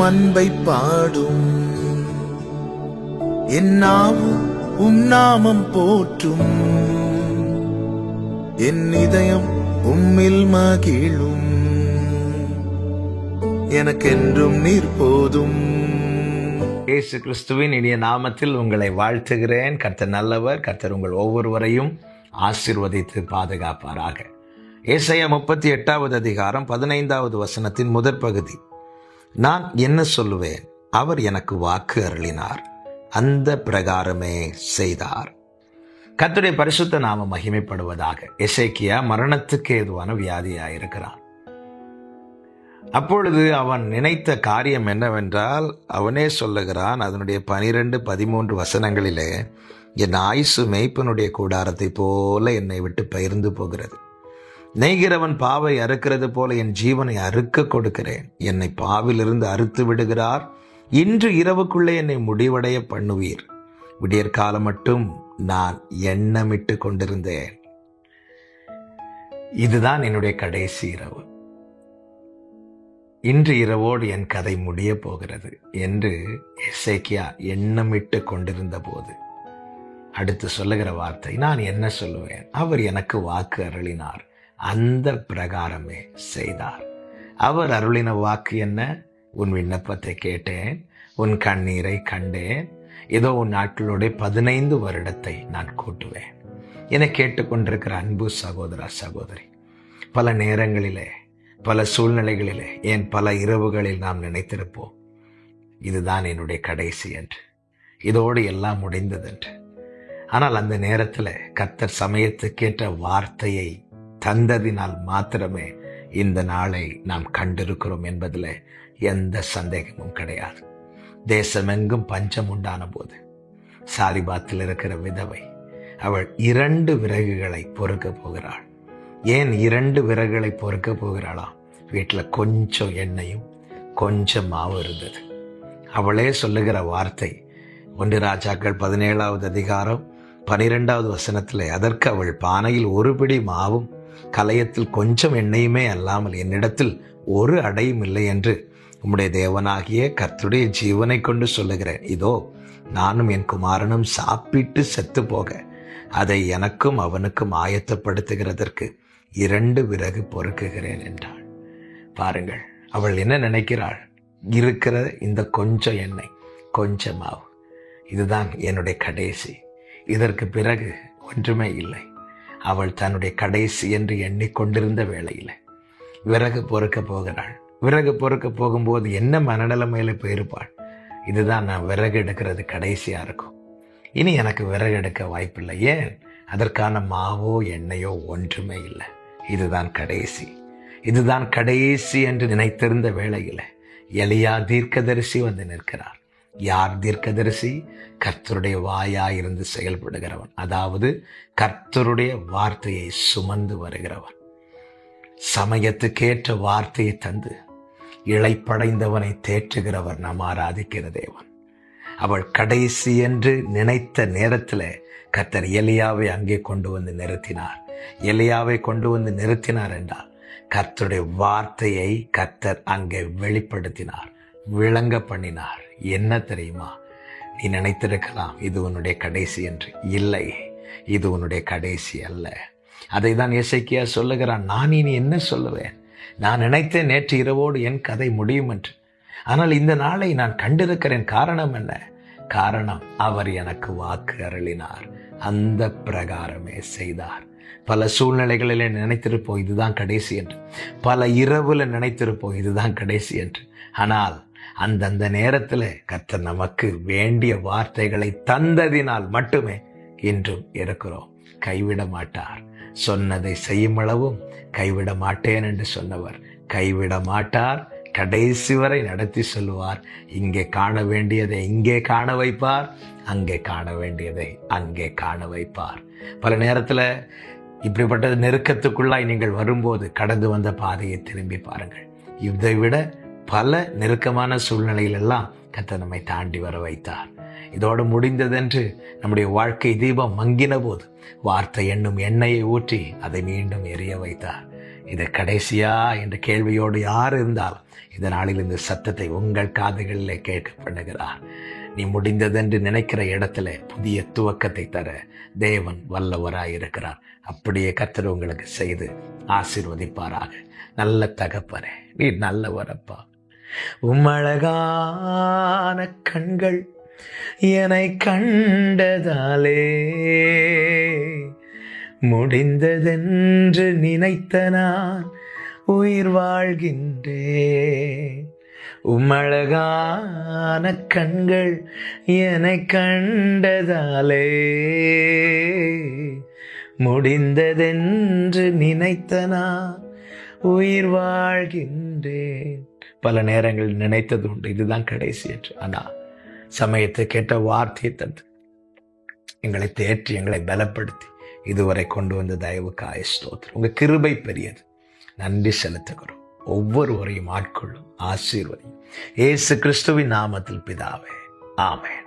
அன்பை பாடும். என் நாவும் நாமம் போற்றும். என் இதயம் உம்மில் மகிழும். எனக்கென்றும் நீர் போதும். இயேசு கிறிஸ்துவின் இனிய நாமத்தில் உங்களை வாழ்த்துகிறேன். கர்த்தர் நல்லவர். கர்த்தர் உங்கள் ஒவ்வொருவரையும் ஆசீர்வதித்து பாதுகாப்பாராக. ஏசாயா 38வது அதிகாரம் 15வது வசனத்தின் முதற் பகுதி. நான் என்ன சொல்லுவேன்? அவர் எனக்கு வாக்கு அருளினார், அந்த பிரகாரமே செய்தார். கர்த்தருடைய பரிசுத்த நாமம் மகிமைப்படுவதாக. எசேக்கியா மரணத்துக்கு ஏதுவான வியாதியாயிருக்கிறான். அப்பொழுது அவன் நினைத்த காரியம் என்னவென்றால், அவனே சொல்லுகிறான், அதனுடைய 12-13 வசனங்களிலே, என் ஆயுசு மேய்ப்பனுடைய கூடாரத்தை போல என்னை விட்டு பகிர்ந்து போகிறது. நெய்கிறவன் பாவை அறுக்கிறது போல என் ஜீவனை அறுக்க கொடுக்கிறேன். என்னை பாவிலிருந்து அறுத்து விடுகிறார். இன்று இரவுக்குள்ளே என்னை முடிவடைய பண்ணுவீர். விடியற்காலம் மட்டும் நான் எண்ணமிட்டு கொண்டிருந்தேன். இதுதான் என்னுடைய கடைசி இரவு. இன்று இரவோடு என் கதை முடிய போகிறது என்று எசேக்கியா எண்ணமிட்டு கொண்டிருந்த போது அடுத்து சொல்லுகிற வார்த்தை, நான் என்ன சொல்லுவேன்? அவர் எனக்கு வாக்கு அருளினார், அந்த பிரகாரமே செய்தார். அவர் அருளின வாக்கு என்ன? உன் விண்ணப்பத்தை கேட்டேன், உன் கண்ணீரை கண்டேன். ஏதோ உன் நாட்களோட 15 வருடத்தை நான் கூட்டுவேன். என்னை கேட்டுக்கொண்டிருக்கிற அன்பு சகோதரா சகோதரி, பல நேரங்களிலே, பல சூழ்நிலைகளிலே, ஏன் பல இரவுகளில் நாம் நினைத்திருப்போம், இதுதான் என்னுடைய கடைசி என்று, இதோடு எல்லாம் முடிந்தது என்று. ஆனால் அந்த நேரத்தில் கர்த்தர் சமயத்துக்கேற்ற வார்த்தையை தந்ததினால் மாத்திரமே இந்த நாளை நாம் கண்டிருக்கிறோம் என்பதில் எந்த சந்தேகமும் கிடையாது. தேசமெங்கும் பஞ்சம் உண்டான போது சாரிபாத்தில் இருக்கிற விதவை, அவள் 2 விறகுகளை பொறுக்க போகிறாள். ஏன் 2 விறகுகளை பொறுக்க போகிறாளாம்? வீட்டில் கொஞ்சம் எண்ணெயும் கொஞ்சம் மாவு இருந்தது. அவளே சொல்லுகிற வார்த்தை 1 ராஜாக்கள் 17வது அதிகாரம் 12வது வசனத்தில், அதற்கு அவள், பானையில் 1 பிடி மாவும் கலயத்தில் கொஞ்சம் எண்ணெயுமே அல்லாமல் என்னிடத்தில் 1 அடையும் இல்லை என்று உம்முடைய தேவனாகிய கர்த்தருடைய ஜீவனை கொண்டு சொல்லுகிறேன். இதோ நானும் என் குமாரனும் சாப்பிட்டு செத்து போக அதை எனக்கும் அவனுக்கும் ஆயத்தப்படுத்துகிறதற்கு 2 விறகு பொறுக்குகிறேன் என்றாள். பாருங்கள், அவள் என்ன நினைக்கிறாள்? இருக்கிற இந்த கொஞ்சம் எண்ணெய், கொஞ்சம் மாவு, இதுதான் என்னுடைய கடைசி, இதற்கு பிறகு ஒன்றுமே இல்லை. அவள் தன்னுடைய கடைசி என்று எண்ணிக்கொண்டிருந்த வேளையில் விறகு பொறுக்க போகிறாள். விறகு பொறுக்க போகும்போது என்ன மனநிலைமையில போயிருப்பாள்? இதுதான் நான் விறகு எடுக்கிறது கடைசியா இருக்கும், இனி எனக்கு விறகு எடுக்க வாய்ப்பில்லை. ஏன்? அதற்கான மாவோ எண்ணெயோ ஒன்றுமே இல்லை. இதுதான் கடைசி, இதுதான் கடைசி என்று நினைத்திருந்த வேளையில் எலியா தீர்க்கதரிசி வந்து நிற்கிறார். யார் தீர்க்கதரிசி? கர்த்தருடைய வாயாயிருந்து செயல்படுகிறவன், அதாவது கர்த்தருடைய வார்த்தையை சுமந்து வருகிறவன். சமயத்துக்கேற்ற வார்த்தையை தந்து இளைப்படைந்தவனை தேற்றுகிறவர் நாம் ஆராதிக்கிற தேவன். அவள் கடைசி என்று நினைத்த நேரத்தில் கர்த்தர் எலியாவை அங்கே கொண்டு வந்து நிறுத்தினார். எலியாவை கொண்டு வந்து நிறுத்தினார் என்றால் கர்த்தருடைய வார்த்தையை கர்த்தர் அங்கே வெளிப்படுத்தினார், விளங்க பண்ணினார். என்ன தெரியுமா? நீ நினைத்திருக்கலாம் இது உன்னுடைய கடைசி என்று. இல்லை, இது உன்னுடைய கடைசி அல்ல. அதை தான் எசேக்கியா சொல்லுகிறான். நான் இனி என்ன சொல்லுவேன்? நான் நினைத்தேன் நேற்று இரவோடு என் கதை முடியும் என்று. ஆனால் இந்த நாளை நான் கண்டிருக்கிறேன். காரணம் என்ன? காரணம், அவர் எனக்கு வாக்கு அருளினார், அந்த பிரகாரமே செய்தார். பல சூழ்நிலைகளிலே நினைத்திருப்போம் இதுதான் கடைசி என்று. பல இரவுல நினைத்திருப்போம் இதுதான் கடைசி என்று. ஆனால் அந்தந்த நேரத்தில் கர்த்தர் நமக்கு வேண்டிய வார்த்தைகளை தந்ததினால் மட்டுமே இன்றும் இருக்கிறோம். கைவிட மாட்டார். சொன்னதை செய்யும் அளவும் கைவிட மாட்டேன் என்று சொன்னவர் கைவிட மாட்டார். கடைசி வரை நடத்தி சொல்லுவார். இங்கே காண வேண்டியதை இங்கே காண வைப்பார், அங்கே காண வேண்டியதை அங்கே காண வைப்பார். பல நேரத்தில் இப்படிப்பட்ட நெருக்கத்துக்குள்ளாய் நீங்கள் வரும்போது கடந்து வந்த பாதையை திரும்பி பாருங்கள். இதை விட பல நெருக்கமான சூழ்நிலையிலெல்லாம் கர்த்தர் நம்மை தாண்டி வர வைத்தார். இதோடு முடிந்ததென்று நம்முடைய வாழ்க்கை தீபம் மங்கின போது வார்த்தை என்னும் எண்ணெயை ஊற்றி அதை மீண்டும் எரிய வைத்தார். இது கடைசியா என்ற கேள்வியோடு யார் இருந்தாலும் இந்த நாளில் இந்த சத்தத்தை உங்கள் காதுகளிலே கேட்க பண்ணுகிறார். நீ முடிந்ததென்று நினைக்கிற இடத்துல புதிய துவக்கத்தை தர தேவன் வல்லவராயிருக்கிறார். அப்படியே கர்த்தர் உங்களுக்கு செய்து ஆசீர்வதிப்பாராக. நல்ல தகப்பனே, நீ நல்லவரப்பா. உம்மழகான கண்கள் என்னை கண்டதாலே முடிந்ததென்று நினைத்த நான் உயிர் வாழ்கின்றேன். உம்மழகான கண்கள் என்னை கண்டதாலே முடிந்ததென்று நினைத்த நான் உயிர் வாழ்கின்றேன். பல நேரங்கள் நினைத்தது உண்டு, இதுதான் கடைசி என்று. ஆனால் சமயத்தை கேட்ட வார்த்தையை தந்து எங்களை தேற்றி எங்களை பலப்படுத்தி இதுவரை கொண்டு வந்த தயவுக்காய் ஸ்தோத்திரம். உங்க கிருபை பெரியது. நன்றி செலுத்துகிறோம். ஒவ்வொருவரையும் ஆட்கொள்ளும், ஆசீர்வதியும். இயேசு கிறிஸ்துவின் நாமத்தில் பிதாவே, ஆமென்.